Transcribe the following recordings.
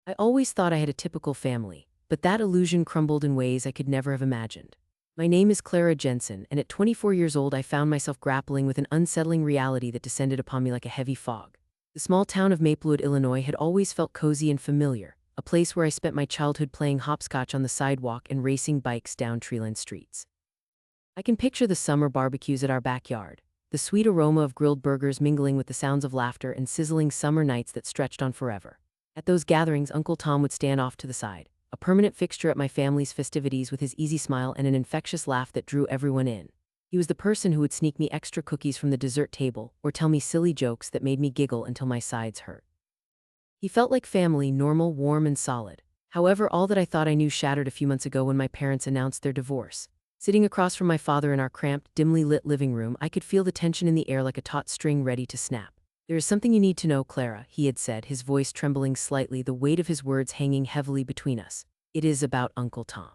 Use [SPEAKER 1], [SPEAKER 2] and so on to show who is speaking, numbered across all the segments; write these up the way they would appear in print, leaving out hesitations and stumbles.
[SPEAKER 1] I always thought I had a typical family, but that illusion crumbled in ways I could never have imagined. My name is Clara Jensen, and at 24 years old I found myself grappling with an unsettling reality that descended upon me like a heavy fog. The small town of Maplewood, Illinois had always felt cozy and familiar, a place where I spent my childhood playing hopscotch on the sidewalk and racing bikes down tree-lined streets. I can picture the summer barbecues at our backyard, the sweet aroma of grilled burgers mingling with the sounds of laughter and sizzling summer nights that stretched on forever. At those gatherings, Uncle Tom would stand off to the side, a permanent fixture at my family's festivities with his easy smile and an infectious laugh that drew everyone in. He was the person who would sneak me extra cookies from the dessert table or tell me silly jokes that made me giggle until my sides hurt. He felt like family, normal, warm, and solid. However, all that I thought I knew shattered a few months ago when my parents announced their divorce. Sitting across from my father in our cramped, dimly lit living room, I could feel the tension in the air like a taut string ready to snap. "There is something you need to know, Clara," he had said, his voice trembling slightly, the weight of his words hanging heavily between us. "It is about Uncle Tom."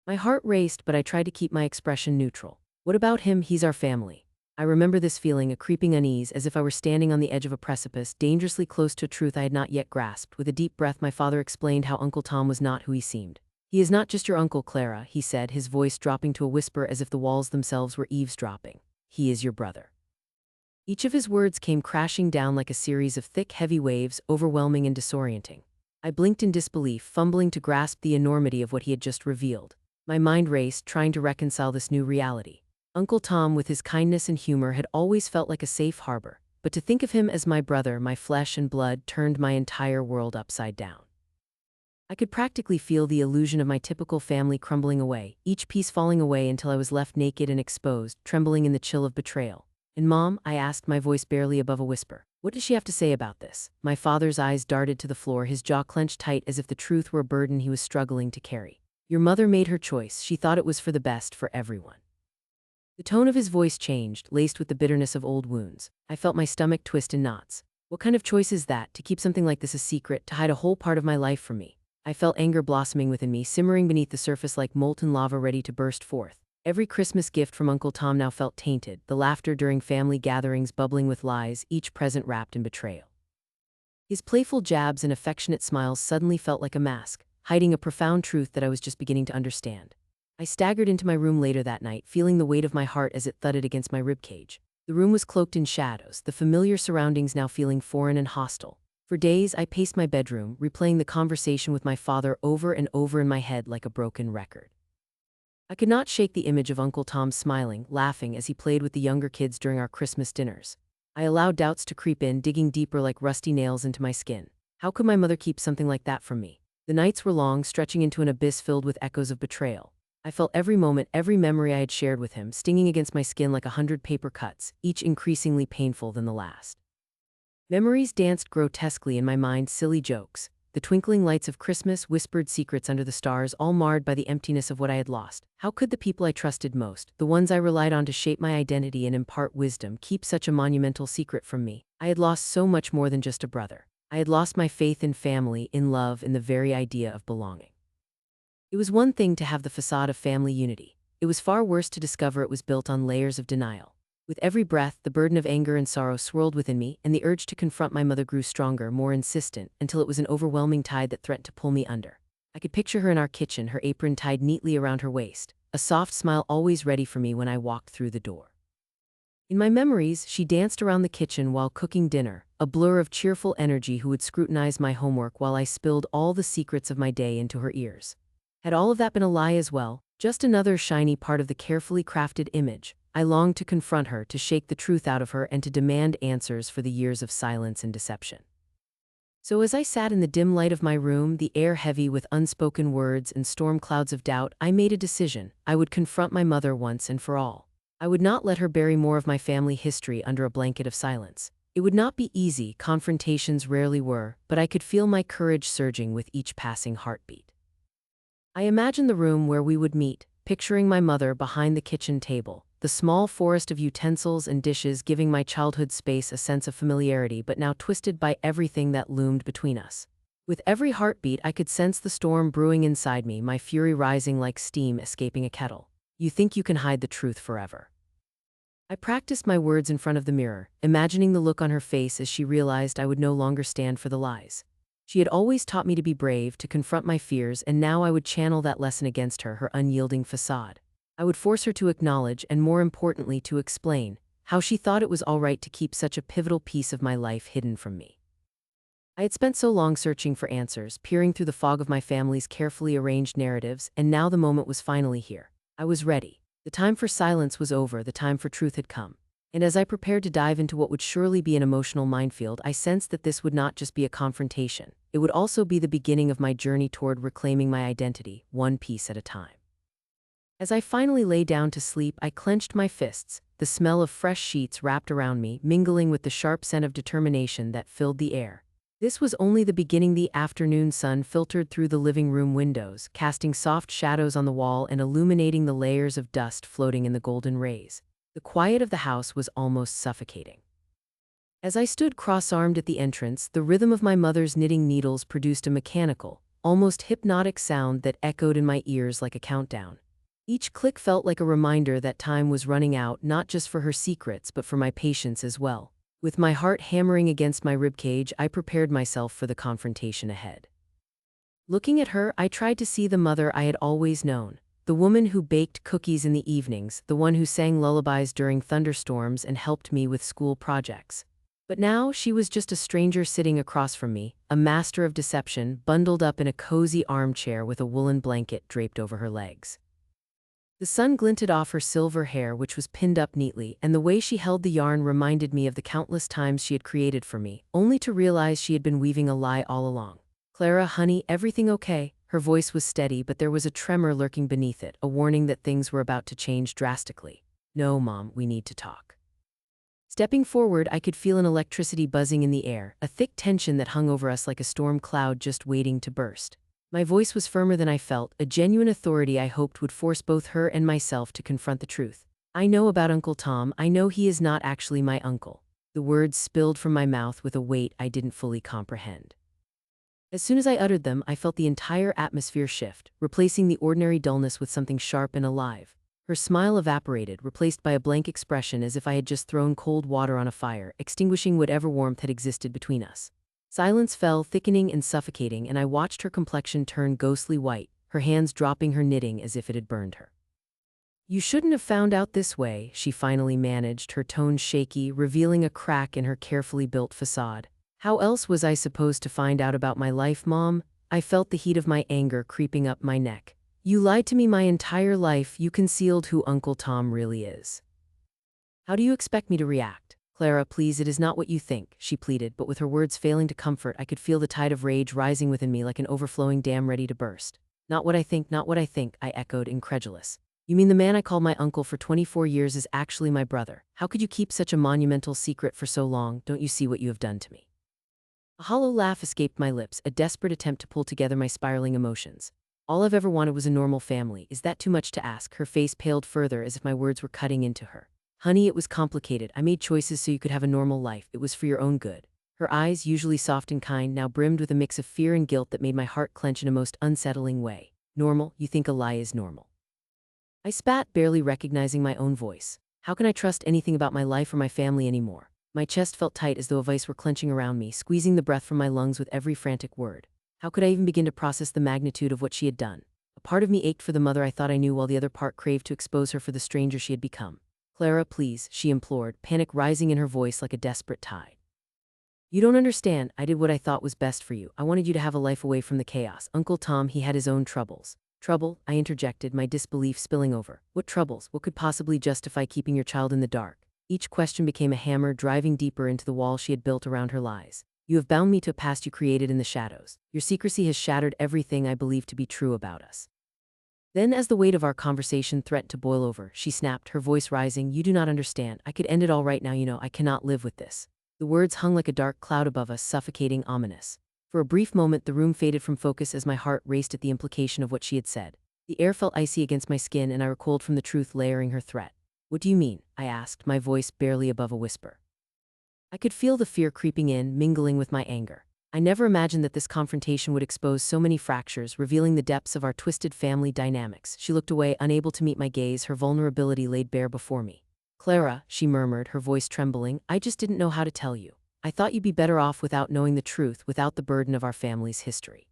[SPEAKER 1] My heart raced, but I tried to keep my expression neutral. "What about him? He's our family." I remember this feeling, a creeping unease, as if I were standing on the edge of a precipice, dangerously close to a truth I had not yet grasped. With a deep breath, my father explained how Uncle Tom was not who he seemed. "He is not just your uncle, Clara," he said, his voice dropping to a whisper as if the walls themselves were eavesdropping. "He is your brother." Each of his words came crashing down like a series of thick, heavy waves, overwhelming and disorienting. I blinked in disbelief, fumbling to grasp the enormity of what he had just revealed. My mind raced, trying to reconcile this new reality. Uncle Tom, with his kindness and humor, had always felt like a safe harbor, but to think of him as my brother, my flesh and blood, turned my entire world upside down. I could practically feel the illusion of my typical family crumbling away, each piece falling away until I was left naked and exposed, trembling in the chill of betrayal. "And Mom?" I asked, my voice barely above a whisper. "What does she have to say about this?" My father's eyes darted to the floor, his jaw clenched tight as if the truth were a burden he was struggling to carry. "Your mother made her choice. She thought it was for the best for everyone." The tone of his voice changed, laced with the bitterness of old wounds. I felt my stomach twist in knots. What kind of choice is that, to keep something like this a secret, to hide a whole part of my life from me? I felt anger blossoming within me, simmering beneath the surface like molten lava ready to burst forth. Every Christmas gift from Uncle Tom now felt tainted, the laughter during family gatherings bubbling with lies, each present wrapped in betrayal. His playful jabs and affectionate smiles suddenly felt like a mask, hiding a profound truth that I was just beginning to understand. I staggered into my room later that night, feeling the weight of my heart as it thudded against my ribcage. The room was cloaked in shadows, the familiar surroundings now feeling foreign and hostile. For days, I paced my bedroom, replaying the conversation with my father over and over in my head like a broken record. I could not shake the image of Uncle Tom smiling, laughing as he played with the younger kids during our Christmas dinners. I allowed doubts to creep in, digging deeper like rusty nails into my skin. How could my mother keep something like that from me? The nights were long, stretching into an abyss filled with echoes of betrayal. I felt every moment, every memory I had shared with him, stinging against my skin like 100 paper cuts, each increasingly painful than the last. Memories danced grotesquely in my mind, silly jokes, the twinkling lights of Christmas, whispered secrets under the stars, all marred by the emptiness of what I had lost. How could the people I trusted most, the ones I relied on to shape my identity and impart wisdom, keep such a monumental secret from me? I had lost so much more than just a brother. I had lost my faith in family, in love, in the very idea of belonging. It was one thing to have the facade of family unity. It was far worse to discover it was built on layers of denial. With every breath, the burden of anger and sorrow swirled within me, and the urge to confront my mother grew stronger, more insistent, until it was an overwhelming tide that threatened to pull me under. I could picture her in our kitchen, her apron tied neatly around her waist, a soft smile always ready for me when I walked through the door. In my memories, she danced around the kitchen while cooking dinner, a blur of cheerful energy who would scrutinize my homework while I spilled all the secrets of my day into her ears. Had all of that been a lie as well, just another shiny part of the carefully crafted image? I longed to confront her, to shake the truth out of her, and to demand answers for the years of silence and deception. So as I sat in the dim light of my room, the air heavy with unspoken words and storm clouds of doubt, I made a decision. I would confront my mother once and for all. I would not let her bury more of my family history under a blanket of silence. It would not be easy, confrontations rarely were, but I could feel my courage surging with each passing heartbeat. I imagined the room where we would meet, picturing my mother behind the kitchen table, the small forest of utensils and dishes giving my childhood space a sense of familiarity, but now twisted by everything that loomed between us. With every heartbeat, I could sense the storm brewing inside me, my fury rising like steam escaping a kettle. "You think you can hide the truth forever." I practiced my words in front of the mirror, imagining the look on her face as she realized I would no longer stand for the lies. She had always taught me to be brave, to confront my fears, and now I would channel that lesson against her, her unyielding facade. I would force her to acknowledge, and more importantly to explain, how she thought it was all right to keep such a pivotal piece of my life hidden from me. I had spent so long searching for answers, peering through the fog of my family's carefully arranged narratives, and now the moment was finally here. I was ready. The time for silence was over, the time for truth had come. And as I prepared to dive into what would surely be an emotional minefield, I sensed that this would not just be a confrontation. It would also be the beginning of my journey toward reclaiming my identity, one piece at a time. As I finally lay down to sleep, I clenched my fists, the smell of fresh sheets wrapped around me, mingling with the sharp scent of determination that filled the air. This was only the beginning. The afternoon sun filtered through the living room windows, casting soft shadows on the wall and illuminating the layers of dust floating in the golden rays. The quiet of the house was almost suffocating. As I stood cross-armed at the entrance, the rhythm of my mother's knitting needles produced a mechanical, almost hypnotic sound that echoed in my ears like a countdown. Each click felt like a reminder that time was running out, not just for her secrets but for my patience as well. With my heart hammering against my ribcage, I prepared myself for the confrontation ahead. Looking at her, I tried to see the mother I had always known, the woman who baked cookies in the evenings, the one who sang lullabies during thunderstorms and helped me with school projects. But now she was just a stranger sitting across from me, a master of deception, bundled up in a cozy armchair with a woolen blanket draped over her legs. The sun glinted off her silver hair, which was pinned up neatly, and the way she held the yarn reminded me of the countless times she had created for me, only to realize she had been weaving a lie all along. "Clara, honey, everything okay?" Her voice was steady, but there was a tremor lurking beneath it, a warning that things were about to change drastically. "No, Mom, we need to talk." Stepping forward, I could feel an electricity buzzing in the air, a thick tension that hung over us like a storm cloud just waiting to burst. My voice was firmer than I felt, a genuine authority I hoped would force both her and myself to confront the truth. "I know about Uncle Tom. I know he is not actually my uncle." The words spilled from my mouth with a weight I didn't fully comprehend. As soon as I uttered them, I felt the entire atmosphere shift, replacing the ordinary dullness with something sharp and alive. Her smile evaporated, replaced by a blank expression as if I had just thrown cold water on a fire, extinguishing whatever warmth had existed between us. Silence fell, thickening and suffocating, and I watched her complexion turn ghostly white, her hands dropping her knitting as if it had burned her. "You shouldn't have found out this way," she finally managed, her tone shaky, revealing a crack in her carefully built facade. "How else was I supposed to find out about my life, Mom?" I felt the heat of my anger creeping up my neck. "You lied to me my entire life. You concealed who Uncle Tom really is. How do you expect me to react?" "Clara, please, it is not what you think," she pleaded, but with her words failing to comfort, I could feel the tide of rage rising within me like an overflowing dam ready to burst. "Not what I think, not what I think," I echoed, incredulous. "You mean the man I called my uncle for 24 years is actually my brother? How could you keep such a monumental secret for so long? Don't you see what you have done to me?" A hollow laugh escaped my lips, a desperate attempt to pull together my spiraling emotions. "All I've ever wanted was a normal family. Is that too much to ask?" Her face paled further as if my words were cutting into her. "Honey, it was complicated. I made choices so you could have a normal life. It was for your own good." Her eyes, usually soft and kind, now brimmed with a mix of fear and guilt that made my heart clench in a most unsettling way. "Normal? You think a lie is normal?" I spat, barely recognizing my own voice. How can I trust anything about my life or my family anymore? My chest felt tight as though a vice were clenching around me, squeezing the breath from my lungs with every frantic word. How could I even begin to process the magnitude of what she had done? A part of me ached for the mother I thought I knew, while the other part craved to expose her for the stranger she had become. "Clara, please," she implored, panic rising in her voice like a desperate tide. "You don't understand. I did what I thought was best for you. I wanted you to have a life away from the chaos. Uncle Tom, he had his own troubles." "Trouble?" I interjected, my disbelief spilling over. "What troubles? What could possibly justify keeping your child in the dark?" Each question became a hammer, driving deeper into the wall she had built around her lies. "You have bound me to a past you created in the shadows. Your secrecy has shattered everything I believed to be true about us." Then, as the weight of our conversation threatened to boil over, she snapped, her voice rising. "You do not understand. I could end it all right now, you know. I cannot live with this." The words hung like a dark cloud above us, suffocating, ominous. For a brief moment, the room faded from focus as my heart raced at the implication of what she had said. The air felt icy against my skin, and I recoiled from the truth layering her threat. "What do you mean?" I asked, my voice barely above a whisper. I could feel the fear creeping in, mingling with my anger. I never imagined that this confrontation would expose so many fractures, revealing the depths of our twisted family dynamics. She looked away, unable to meet my gaze, her vulnerability laid bare before me. "Clara," she murmured, her voice trembling, "I just didn't know how to tell you. I thought you'd be better off without knowing the truth, without the burden of our family's history.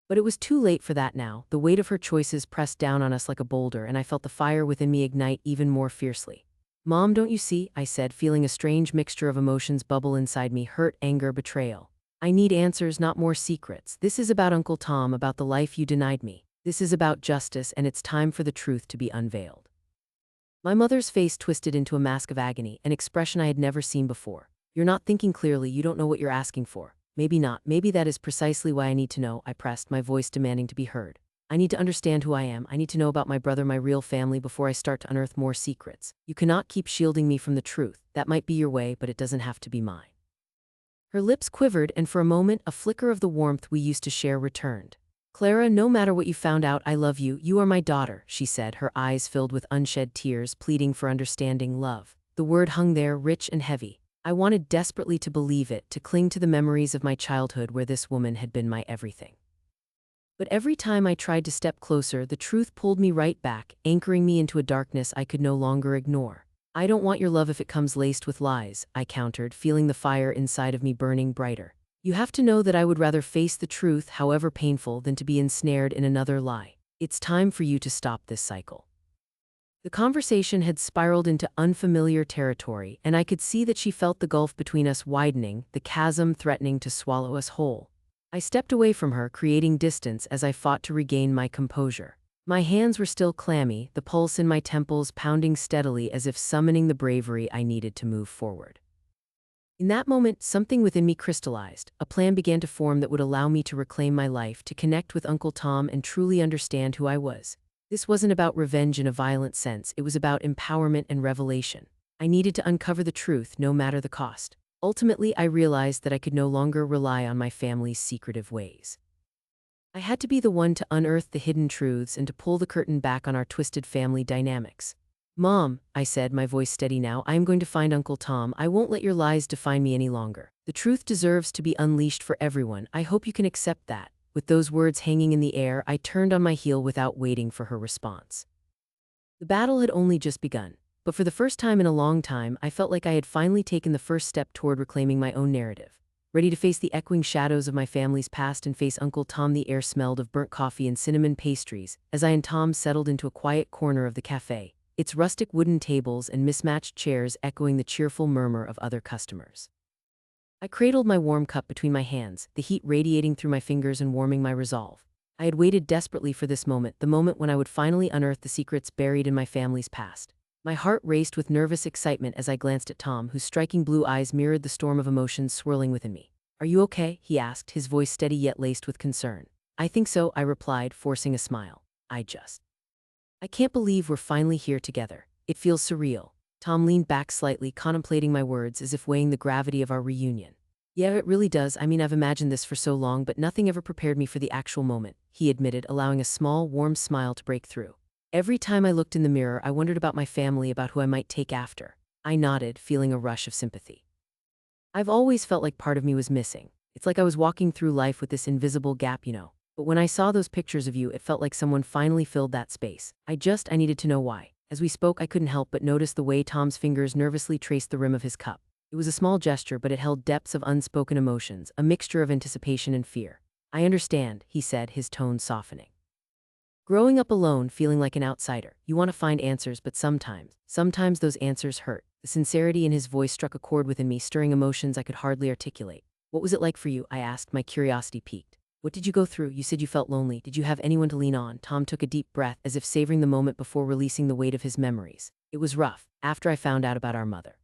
[SPEAKER 1] But it was too late for that now. The weight of her choices pressed down on us like a boulder, and I felt the fire within me ignite even more fiercely. Mom, don't you see? I said, feeling a strange mixture of emotions bubble inside me: hurt, anger, betrayal. I need answers, not more secrets. This is about Uncle Tom, about the life you denied me. This is about justice, and it's time for the truth to be unveiled. My mother's face twisted into a mask of agony, an expression I had never seen before. You're not thinking clearly, you don't know what you're asking for. Maybe not, maybe that is precisely why I need to know, I pressed, my voice demanding to be heard. I need to understand who I am. I need to know about my brother, my real family, before I start to unearth more secrets. You cannot keep shielding me from the truth. That might be your way, but it doesn't have to be mine. Her lips quivered, and for a moment, a flicker of the warmth we used to share returned. Clara, no matter what you found out, I love you. You are my daughter, she said, her eyes filled with unshed tears, pleading for understanding, love. The word hung there, rich and heavy. I wanted desperately to believe it, to cling to the memories of my childhood where this woman had been my everything. But every time I tried to step closer, the truth pulled me right back, anchoring me into a darkness I could no longer ignore. I don't want your love if it comes laced with lies, I countered, feeling the fire inside of me burning brighter. You have to know that I would rather face the truth, however painful, than to be ensnared in another lie. It's time for you to stop this cycle. The conversation had spiraled into unfamiliar territory, and I could see that she felt the gulf between us widening, the chasm threatening to swallow us whole. I stepped away from her, creating distance as I fought to regain my composure. My hands were still clammy, the pulse in my temples pounding steadily as if summoning the bravery I needed to move forward. In that moment, something within me crystallized. A plan began to form that would allow me to reclaim my life, to connect with Uncle Tom and truly understand who I was. This wasn't about revenge in a violent sense, it was about empowerment and revelation. I needed to uncover the truth, no matter the cost. Ultimately, I realized that I could no longer rely on my family's secretive ways. I had to be the one to unearth the hidden truths and to pull the curtain back on our twisted family dynamics. Mom, I said, my voice steady now, I am going to find Uncle Tom. I won't let your lies define me any longer. The truth deserves to be unleashed for everyone. I hope you can accept that. With those words hanging in the air, I turned on my heel without waiting for her response. The battle had only just begun, but for the first time in a long time, I felt like I had finally taken the first step toward reclaiming my own narrative. Ready to face the echoing shadows of my family's past and face Uncle Tom. The air smelled of burnt coffee and cinnamon pastries as I and Tom settled into a quiet corner of the cafe, its rustic wooden tables and mismatched chairs echoing the cheerful murmur of other customers. I cradled my warm cup between my hands, the heat radiating through my fingers and warming my resolve. I had waited desperately for this moment, the moment when I would finally unearth the secrets buried in my family's past. My heart raced with nervous excitement as I glanced at Tom, whose striking blue eyes mirrored the storm of emotions swirling within me. Are you okay? He asked, his voice steady yet laced with concern. I think so, I replied, forcing a smile. I can't believe we're finally here together. It feels surreal. Tom leaned back slightly, contemplating my words as if weighing the gravity of our reunion. Yeah, it really does. I mean, I've imagined this for so long, but nothing ever prepared me for the actual moment, he admitted, allowing a small, warm smile to break through. Every time I looked in the mirror, I wondered about my family, about who I might take after. I nodded, feeling a rush of sympathy. I've always felt like part of me was missing. It's like I was walking through life with this invisible gap, But when I saw those pictures of you, it felt like someone finally filled that space. I needed to know why. As we spoke, I couldn't help but notice the way Tom's fingers nervously traced the rim of his cup. It was a small gesture, but it held depths of unspoken emotions, a mixture of anticipation and fear. I understand, he said, his tone softening. Growing up alone, feeling like an outsider, you want to find answers, but sometimes those answers hurt. The sincerity in his voice struck a chord within me, stirring emotions I could hardly articulate. What was it like for you? I asked, my curiosity piqued. What did you go through? You said you felt lonely. Did you have anyone to lean on? Tom took a deep breath, as if savoring the moment before releasing the weight of his memories. It was rough, after I found out about our mother.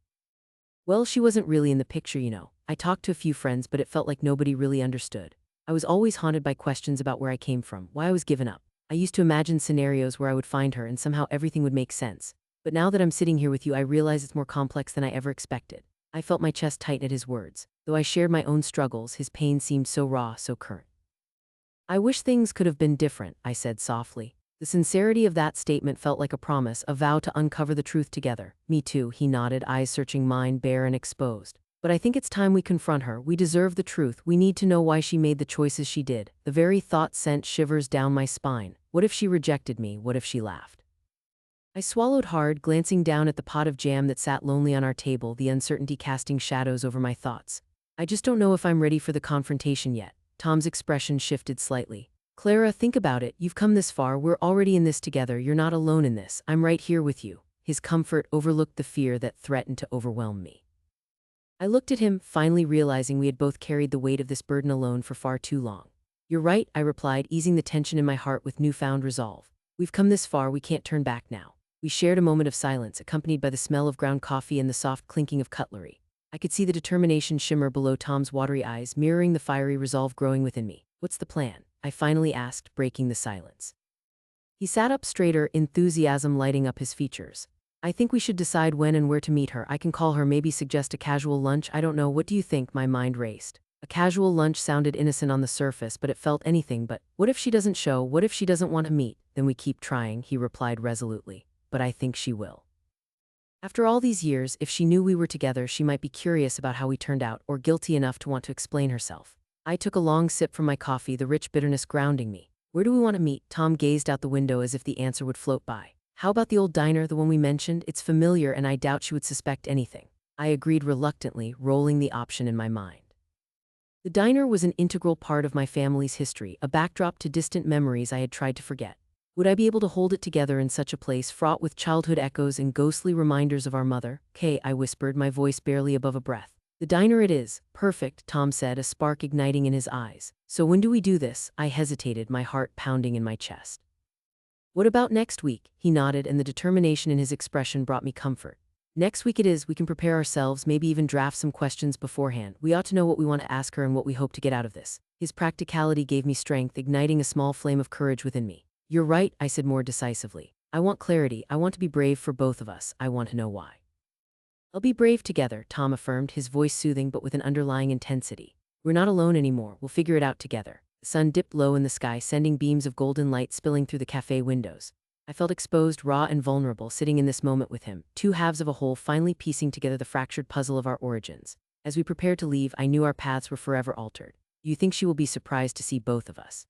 [SPEAKER 1] Well, she wasn't really in the picture, I talked to a few friends, but it felt like nobody really understood. I was always haunted by questions about where I came from, why I was given up. I used to imagine scenarios where I would find her and somehow everything would make sense. But now that I'm sitting here with you, I realize it's more complex than I ever expected. I felt my chest tighten at his words. Though I shared my own struggles, his pain seemed so raw, so current. I wish things could have been different, I said softly. The sincerity of that statement felt like a promise, a vow to uncover the truth together. Me too, he nodded, eyes searching mine, bare and exposed. But I think it's time we confront her. We deserve the truth. We need to know why she made the choices she did. The very thought sent shivers down my spine. What if she rejected me? What if she laughed? I swallowed hard, glancing down at the pot of jam that sat lonely on our table, the uncertainty casting shadows over my thoughts. I just don't know if I'm ready for the confrontation yet. Tom's expression shifted slightly. Clara, think about it. You've come this far. We're already in this together. You're not alone in this. I'm right here with you. His comfort overlooked the fear that threatened to overwhelm me. I looked at him, finally realizing we had both carried the weight of this burden alone for far too long. You're right, I replied, easing the tension in my heart with newfound resolve. We've come this far, we can't turn back now. We shared a moment of silence, accompanied by the smell of ground coffee and the soft clinking of cutlery. I could see the determination shimmer below Tom's watery eyes, mirroring the fiery resolve growing within me. What's the plan? I finally asked, breaking the silence. He sat up straighter, enthusiasm lighting up his features. I think we should decide when and where to meet her. I can call her, maybe suggest a casual lunch. I don't know, what do you think? My mind raced. A casual lunch sounded innocent on the surface, but it felt anything but. What if she doesn't show? What if she doesn't want to meet? Then we keep trying, he replied resolutely. But I think she will. After all these years, if she knew we were together, she might be curious about how we turned out, or guilty enough to want to explain herself. I took a long sip from my coffee, the rich bitterness grounding me. Where do we want to meet? Tom gazed out the window as if the answer would float by. How about the old diner, the one we mentioned? It's familiar and I doubt she would suspect anything. I agreed reluctantly, rolling the option in my mind. The diner was an integral part of my family's history, a backdrop to distant memories I had tried to forget. Would I be able to hold it together in such a place fraught with childhood echoes and ghostly reminders of our mother? Kay, I whispered, my voice barely above a breath. The diner it is. Perfect, Tom said, a spark igniting in his eyes. So when do we do this? I hesitated, my heart pounding in my chest. What about next week? He nodded, and the determination in his expression brought me comfort. Next week it is. We can prepare ourselves, maybe even draft some questions beforehand. We ought to know what we want to ask her and what we hope to get out of this. His practicality gave me strength, igniting a small flame of courage within me. You're right, I said more decisively. I want clarity. I want to be brave for both of us. I want to know why. I'll be brave together, Tom affirmed, his voice soothing but with an underlying intensity. We're not alone anymore. We'll figure it out together. The sun dipped low in the sky, sending beams of golden light spilling through the cafe windows. I felt exposed, raw and vulnerable, sitting in this moment with him, two halves of a whole finally piecing together the fractured puzzle of our origins. As we prepared to leave, I knew our paths were forever altered. Do you think she will be surprised to see both of us?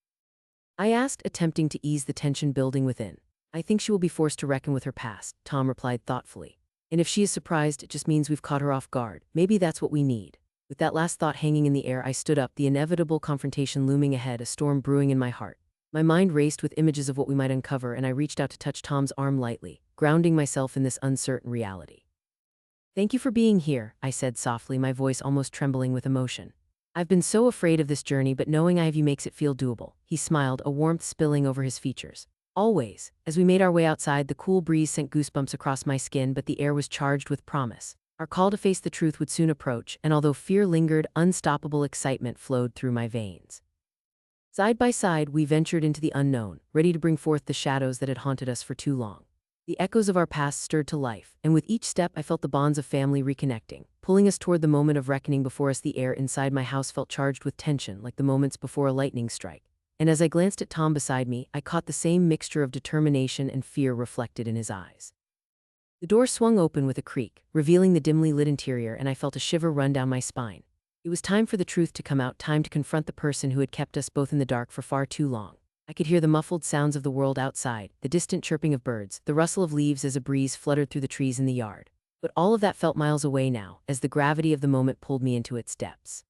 [SPEAKER 1] I asked, attempting to ease the tension building within. I think she will be forced to reckon with her past, Tom replied thoughtfully. And if she is surprised, it just means we've caught her off guard. Maybe that's what we need. With that last thought hanging in the air, I stood up, the inevitable confrontation looming ahead, a storm brewing in my heart. My mind raced with images of what we might uncover, and I reached out to touch Tom's arm lightly, grounding myself in this uncertain reality. Thank you for being here, I said softly, my voice almost trembling with emotion. I've been so afraid of this journey, but knowing I have you makes it feel doable. He smiled, a warmth spilling over his features. Always. As we made our way outside, the cool breeze sent goosebumps across my skin, but the air was charged with promise. Our call to face the truth would soon approach, and although fear lingered, unstoppable excitement flowed through my veins. Side by side, we ventured into the unknown, ready to bring forth the shadows that had haunted us for too long. The echoes of our past stirred to life, and with each step I felt the bonds of family reconnecting, pulling us toward the moment of reckoning before us. The air inside my house felt charged with tension, like the moments before a lightning strike. And as I glanced at Tom beside me, I caught the same mixture of determination and fear reflected in his eyes. The door swung open with a creak, revealing the dimly lit interior, and I felt a shiver run down my spine. It was time for the truth to come out, time to confront the person who had kept us both in the dark for far too long. I could hear the muffled sounds of the world outside, the distant chirping of birds, the rustle of leaves as a breeze fluttered through the trees in the yard. But all of that felt miles away now, as the gravity of the moment pulled me into its depths.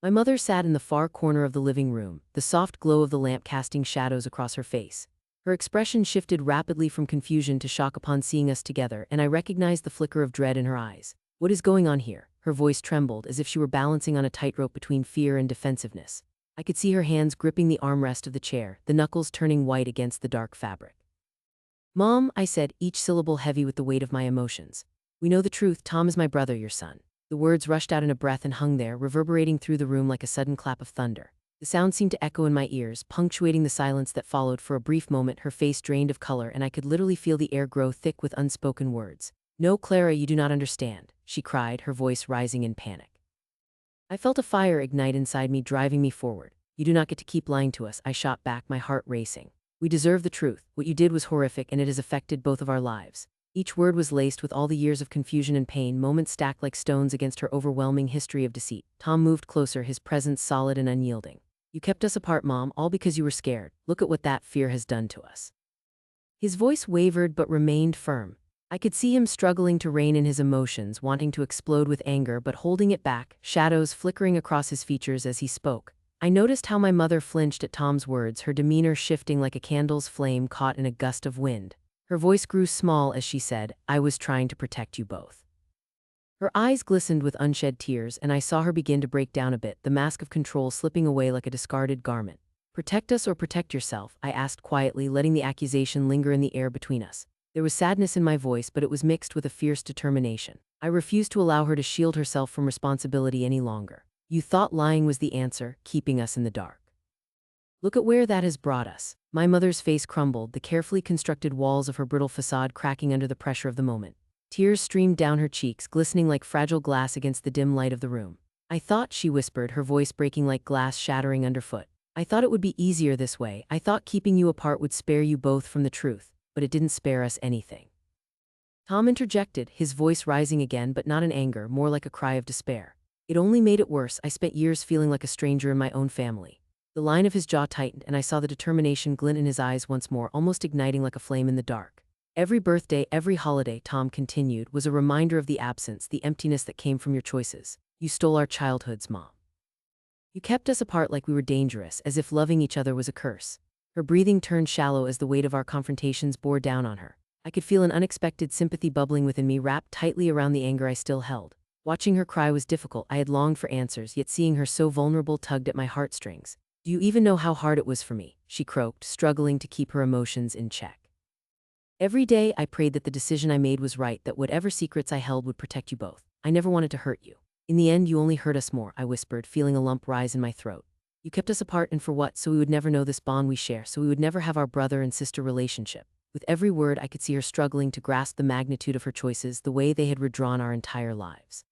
[SPEAKER 1] My mother sat in the far corner of the living room, the soft glow of the lamp casting shadows across her face. Her expression shifted rapidly from confusion to shock upon seeing us together, and I recognized the flicker of dread in her eyes. What is going on here? Her voice trembled, as if she were balancing on a tightrope between fear and defensiveness. I could see her hands gripping the armrest of the chair, the knuckles turning white against the dark fabric. Mom, I said, each syllable heavy with the weight of my emotions. We know the truth. Tom is my brother, your son. The words rushed out in a breath and hung there, reverberating through the room like a sudden clap of thunder. The sound seemed to echo in my ears, punctuating the silence that followed. For a brief moment, her face drained of color, and I could literally feel the air grow thick with unspoken words. No, Clara, you do not understand, she cried, her voice rising in panic. I felt a fire ignite inside me, driving me forward. You do not get to keep lying to us, I shot back, my heart racing. We deserve the truth. What you did was horrific, and it has affected both of our lives. Each word was laced with all the years of confusion and pain, moments stacked like stones against her overwhelming history of deceit. Tom moved closer, his presence solid and unyielding. You kept us apart, Mom, all because you were scared. Look at what that fear has done to us. His voice wavered but remained firm. I could see him struggling to rein in his emotions, wanting to explode with anger but holding it back, shadows flickering across his features as he spoke. I noticed how my mother flinched at Tom's words, her demeanor shifting like a candle's flame caught in a gust of wind. Her voice grew small as she said, "I was trying to protect you both." Her eyes glistened with unshed tears, and I saw her begin to break down a bit, the mask of control slipping away like a discarded garment. "Protect us or protect yourself?" I asked quietly, letting the accusation linger in the air between us. There was sadness in my voice, but it was mixed with a fierce determination. I refused to allow her to shield herself from responsibility any longer. "You thought lying was the answer, keeping us in the dark. Look at where that has brought us." My mother's face crumbled, the carefully constructed walls of her brittle facade cracking under the pressure of the moment. Tears streamed down her cheeks, glistening like fragile glass against the dim light of the room. "I thought," she whispered, her voice breaking like glass shattering underfoot. "I thought it would be easier this way. I thought keeping you apart would spare you both from the truth, but it didn't spare us anything." Tom interjected, his voice rising again, but not in anger, more like a cry of despair. "It only made it worse. I spent years feeling like a stranger in my own family." The line of his jaw tightened, and I saw the determination glint in his eyes once more, almost igniting like a flame in the dark. "Every birthday, every holiday," Tom continued, "was a reminder of the absence, the emptiness that came from your choices. You stole our childhoods, Mom. You kept us apart like we were dangerous, as if loving each other was a curse." Her breathing turned shallow as the weight of our confrontations bore down on her. I could feel an unexpected sympathy bubbling within me, wrapped tightly around the anger I still held. Watching her cry was difficult. I had longed for answers, yet seeing her so vulnerable tugged at my heartstrings. "Do you even know how hard it was for me?" she croaked, struggling to keep her emotions in check. "Every day I prayed that the decision I made was right, that whatever secrets I held would protect you both. I never wanted to hurt you. In the end, you only hurt us more," I whispered, feeling a lump rise in my throat. "You kept us apart, and for what? So we would never know this bond we share, so we would never have our brother and sister relationship." With every word, I could see her struggling to grasp the magnitude of her choices, the way they had redrawn our entire lives.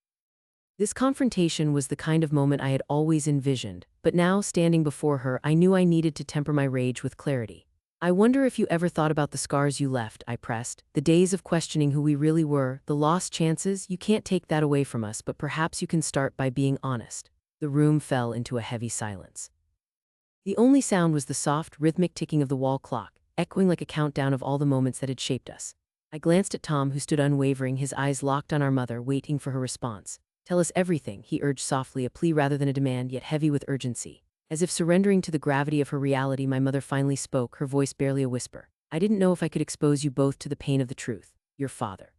[SPEAKER 1] This confrontation was the kind of moment I had always envisioned, but now, standing before her, I knew I needed to temper my rage with clarity. "I wonder if you ever thought about the scars you left," I pressed. "The days of questioning who we really were, the lost chances. You can't take that away from us, but perhaps you can start by being honest." The room fell into a heavy silence. The only sound was the soft, rhythmic ticking of the wall clock, echoing like a countdown of all the moments that had shaped us. I glanced at Tom, who stood unwavering, his eyes locked on our mother, waiting for her response. "Tell us everything," he urged softly, a plea rather than a demand, yet heavy with urgency. As if surrendering to the gravity of her reality, my mother finally spoke, her voice barely a whisper. "I didn't know if I could expose you both to the pain of the truth. Your father.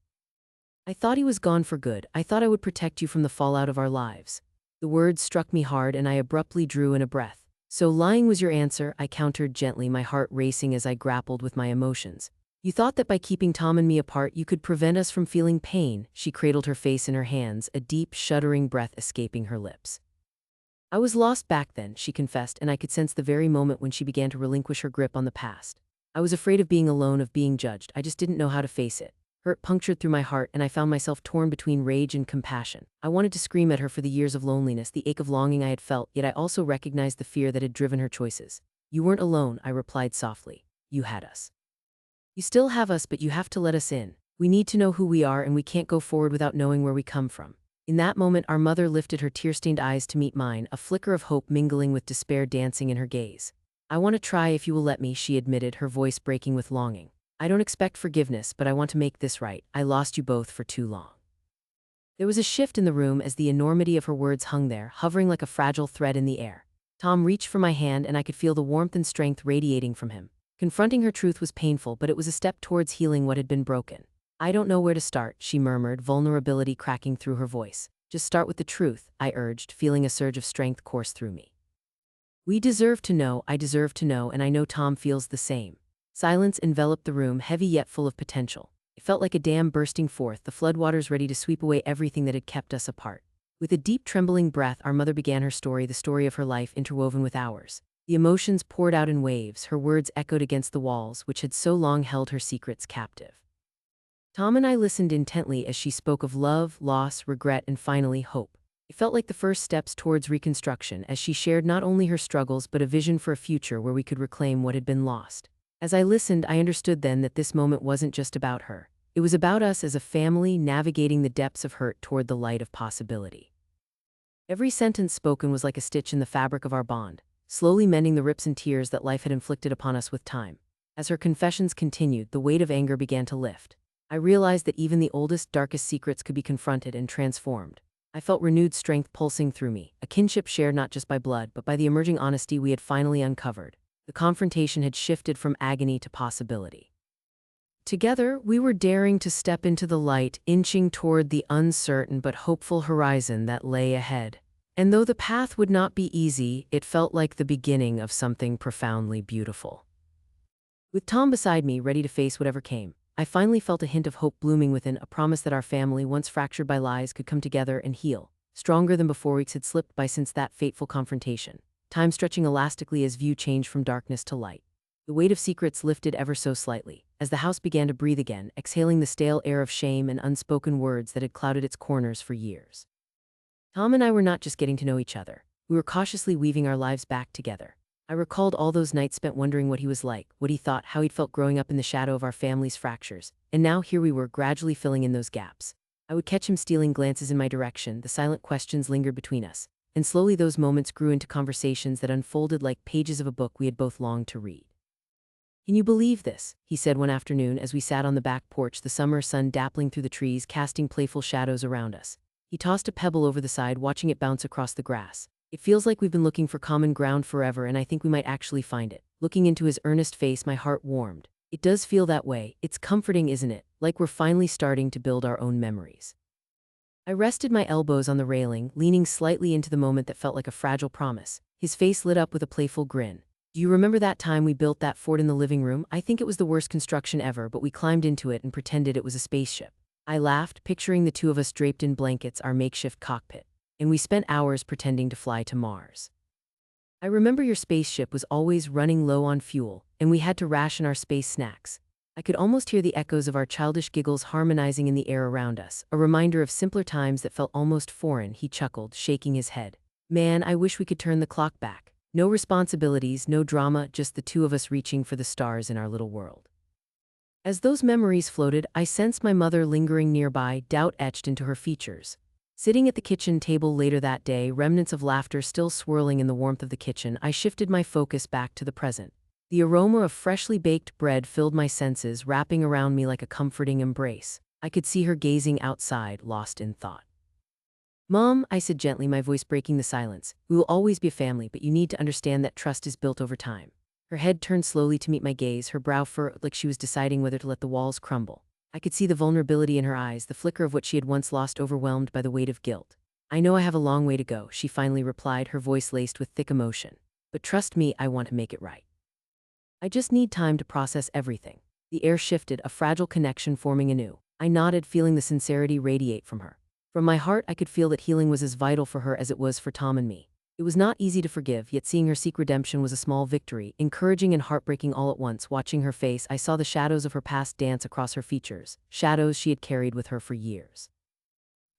[SPEAKER 1] I thought he was gone for good. I thought I would protect you from the fallout of our lives." The words struck me hard, and I abruptly drew in a breath. "So lying was your answer?" I countered gently, my heart racing as I grappled with my emotions. "You thought that by keeping Tom and me apart, you could prevent us from feeling pain." She cradled her face in her hands, a deep, shuddering breath escaping her lips. "I was lost back then," she confessed, and I could sense the very moment when she began to relinquish her grip on the past. "I was afraid of being alone, of being judged. I just didn't know how to face it." Hurt punctured through my heart, and I found myself torn between rage and compassion. I wanted to scream at her for the years of loneliness, the ache of longing I had felt, yet I also recognized the fear that had driven her choices. "You weren't alone," I replied softly. "You had us. You still have us, but you have to let us in. We need to know who we are, and we can't go forward without knowing where we come from." In that moment, our mother lifted her tear-stained eyes to meet mine, a flicker of hope mingling with despair dancing in her gaze. "I want to try if you will let me," she admitted, her voice breaking with longing. "I don't expect forgiveness, but I want to make this right. I lost you both for too long." There was a shift in the room as the enormity of her words hung there, hovering like a fragile thread in the air. Tom reached for my hand, and I could feel the warmth and strength radiating from him. Confronting her truth was painful, but it was a step towards healing what had been broken. "I don't know where to start," she murmured, vulnerability cracking through her voice. "Just start with the truth," I urged, feeling a surge of strength course through me. "We deserve to know, I deserve to know, and I know Tom feels the same." Silence enveloped the room, heavy yet full of potential. It felt like a dam bursting forth, the floodwaters ready to sweep away everything that had kept us apart. With a deep, trembling breath, our mother began her story, the story of her life interwoven with ours. The emotions poured out in waves, her words echoed against the walls, which had so long held her secrets captive. Tom and I listened intently as she spoke of love, loss, regret, and finally hope. It felt like the first steps towards reconstruction, as she shared not only her struggles but a vision for a future where we could reclaim what had been lost. As I listened, I understood then that this moment wasn't just about her. It was about us as a family navigating the depths of hurt toward the light of possibility. Every sentence spoken was like a stitch in the fabric of our bond, slowly mending the rips and tears that life had inflicted upon us with time. As her confessions continued, the weight of anger began to lift. I realized that even the oldest, darkest secrets could be confronted and transformed. I felt renewed strength pulsing through me, a kinship shared not just by blood but by the emerging honesty we had finally uncovered. The confrontation had shifted from agony to possibility. Together, we were daring to step into the light, inching toward the uncertain but hopeful horizon that lay ahead. And though the path would not be easy, it felt like the beginning of something profoundly beautiful. With Tom beside me, ready to face whatever came, I finally felt a hint of hope blooming within, a promise that our family, once fractured by lies, could come together and heal, stronger than before. Weeks had slipped by since that fateful confrontation, time stretching elastically as view changed from darkness to light. The weight of secrets lifted ever so slightly, as the house began to breathe again, exhaling the stale air of shame and unspoken words that had clouded its corners for years. Tom and I were not just getting to know each other, we were cautiously weaving our lives back together. I recalled all those nights spent wondering what he was like, what he thought, how he'd felt growing up in the shadow of our family's fractures, and now here we were, gradually filling in those gaps. I would catch him stealing glances in my direction, the silent questions lingered between us, and slowly those moments grew into conversations that unfolded like pages of a book we had both longed to read. "Can you believe this?" he said one afternoon as we sat on the back porch, the summer sun dappling through the trees, casting playful shadows around us. He tossed a pebble over the side, watching it bounce across the grass. "It feels like we've been looking for common ground forever, and I think we might actually find it." Looking into his earnest face, my heart warmed. It does feel that way. It's comforting, isn't it? Like we're finally starting to build our own memories. I rested my elbows on the railing, leaning slightly into the moment that felt like a fragile promise. His face lit up with a playful grin. "Do you remember that time we built that fort in the living room? I think it was the worst construction ever, but we climbed into it and pretended it was a spaceship." I laughed, picturing the two of us draped in blankets, our makeshift cockpit. "And we spent hours pretending to fly to Mars. I remember your spaceship was always running low on fuel, and we had to ration our space snacks." I could almost hear the echoes of our childish giggles harmonizing in the air around us, a reminder of simpler times that felt almost foreign. He chuckled, shaking his head. "Man, I wish we could turn the clock back. No responsibilities, no drama, just the two of us reaching for the stars in our little world." As those memories floated, I sensed my mother lingering nearby, doubt etched into her features. Sitting at the kitchen table later that day, remnants of laughter still swirling in the warmth of the kitchen, I shifted my focus back to the present. The aroma of freshly baked bread filled my senses, wrapping around me like a comforting embrace. I could see her gazing outside, lost in thought. "Mom," I said gently, my voice breaking the silence, "we will always be a family, but you need to understand that trust is built over time." Her head turned slowly to meet my gaze, her brow furrowed like she was deciding whether to let the walls crumble. I could see the vulnerability in her eyes, the flicker of what she had once lost, overwhelmed by the weight of guilt. "I know I have a long way to go," she finally replied, her voice laced with thick emotion. "But trust me, I want to make it right. I just need time to process everything." The air shifted, a fragile connection forming anew. I nodded, feeling the sincerity radiate from her. From my heart, I could feel that healing was as vital for her as it was for Tom and me. It was not easy to forgive, yet seeing her seek redemption was a small victory, encouraging and heartbreaking all at once. Watching her face, I saw the shadows of her past dance across her features, shadows she had carried with her for years.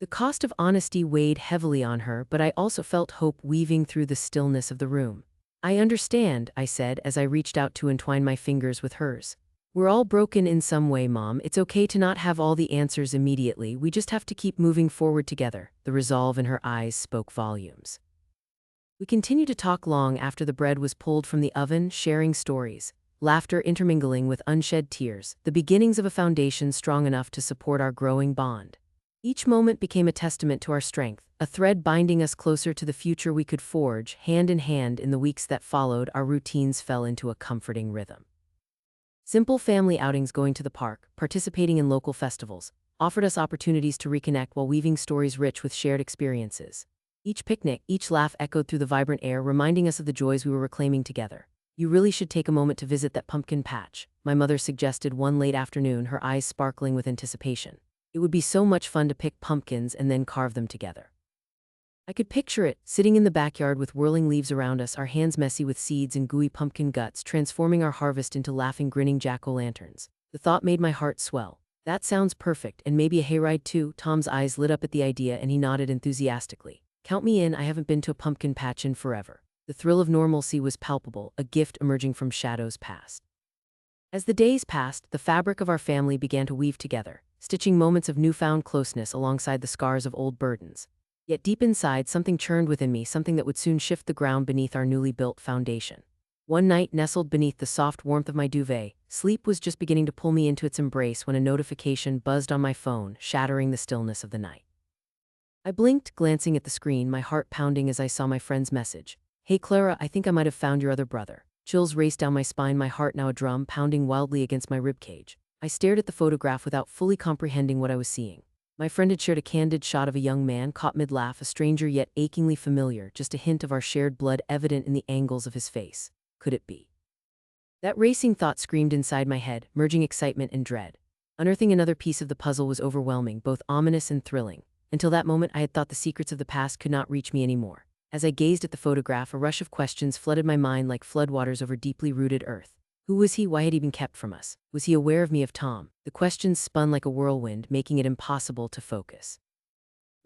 [SPEAKER 1] The cost of honesty weighed heavily on her, but I also felt hope weaving through the stillness of the room. "I understand," I said as I reached out to entwine my fingers with hers. "We're all broken in some way, Mom. It's okay to not have all the answers immediately. We just have to keep moving forward together." The resolve in her eyes spoke volumes. We continued to talk long after the bread was pulled from the oven, sharing stories, laughter intermingling with unshed tears, the beginnings of a foundation strong enough to support our growing bond. Each moment became a testament to our strength, a thread binding us closer to the future we could forge, hand in hand. In the weeks that followed, our routines fell into a comforting rhythm. Simple family outings, going to the park, participating in local festivals, offered us opportunities to reconnect while weaving stories rich with shared experiences. Each picnic, each laugh echoed through the vibrant air, reminding us of the joys we were reclaiming together. "You really should take a moment to visit that pumpkin patch," my mother suggested one late afternoon, her eyes sparkling with anticipation. "It would be so much fun to pick pumpkins and then carve them together." I could picture it, sitting in the backyard with whirling leaves around us, our hands messy with seeds and gooey pumpkin guts, transforming our harvest into laughing, grinning jack-o'-lanterns. The thought made my heart swell. "That sounds perfect, and maybe a hayride too?" Tom's eyes lit up at the idea and he nodded enthusiastically. "Count me in. I haven't been to a pumpkin patch in forever." The thrill of normalcy was palpable, a gift emerging from shadows past. As the days passed, the fabric of our family began to weave together, stitching moments of newfound closeness alongside the scars of old burdens. Yet deep inside, something churned within me, something that would soon shift the ground beneath our newly built foundation. One night, nestled beneath the soft warmth of my duvet, sleep was just beginning to pull me into its embrace when a notification buzzed on my phone, shattering the stillness of the night. I blinked, glancing at the screen, my heart pounding as I saw my friend's message. "Hey Clara, I think I might have found your other brother." Chills raced down my spine, my heart now a drum pounding wildly against my ribcage. I stared at the photograph without fully comprehending what I was seeing. My friend had shared a candid shot of a young man caught mid-laugh, a stranger yet achingly familiar, just a hint of our shared blood evident in the angles of his face. Could it be? That racing thought screamed inside my head, merging excitement and dread. Unearthing another piece of the puzzle was overwhelming, both ominous and thrilling. Until that moment, I had thought the secrets of the past could not reach me anymore. As I gazed at the photograph, a rush of questions flooded my mind like floodwaters over deeply rooted earth. Who was he? Why had he been kept from us? Was he aware of me, of Tom? The questions spun like a whirlwind, making it impossible to focus.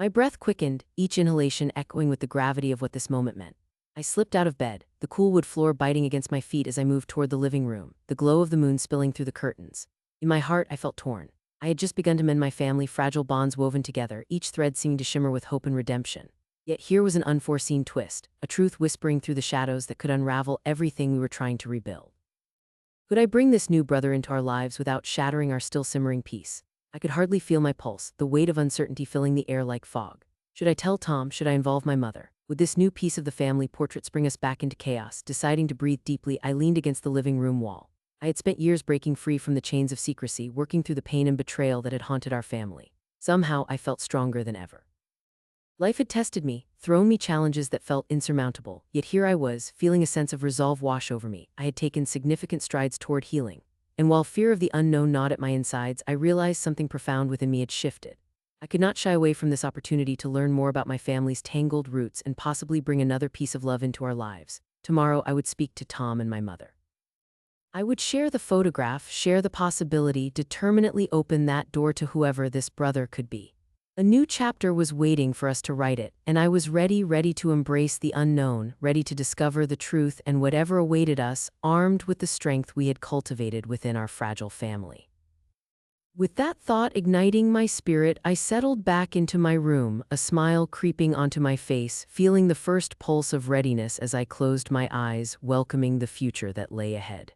[SPEAKER 1] My breath quickened, each inhalation echoing with the gravity of what this moment meant. I slipped out of bed, the cool wood floor biting against my feet as I moved toward the living room, the glow of the moon spilling through the curtains. In my heart, I felt torn. I had just begun to mend my family, fragile bonds woven together, each thread seeming to shimmer with hope and redemption. Yet here was an unforeseen twist, a truth whispering through the shadows that could unravel everything we were trying to rebuild. Could I bring this new brother into our lives without shattering our still simmering peace? I could hardly feel my pulse, the weight of uncertainty filling the air like fog. Should I tell Tom? Should I involve my mother? Would this new piece of the family portrait spring us back into chaos? Deciding to breathe deeply, I leaned against the living room wall. I had spent years breaking free from the chains of secrecy, working through the pain and betrayal that had haunted our family. Somehow, I felt stronger than ever. Life had tested me, thrown me challenges that felt insurmountable, yet here I was, feeling a sense of resolve wash over me. I had taken significant strides toward healing. And while fear of the unknown gnawed at my insides, I realized something profound within me had shifted. I could not shy away from this opportunity to learn more about my family's tangled roots and possibly bring another piece of love into our lives. Tomorrow, I would speak to Tom and my mother. I would share the photograph, share the possibility, determinately open that door to whoever this brother could be. A new chapter was waiting for us to write it, and I was ready to embrace the unknown, ready to discover the truth and whatever awaited us, armed with the strength we had cultivated within our fragile family. With that thought igniting my spirit, I settled back into my room, a smile creeping onto my face, feeling the first pulse of readiness as I closed my eyes, welcoming the future that lay ahead.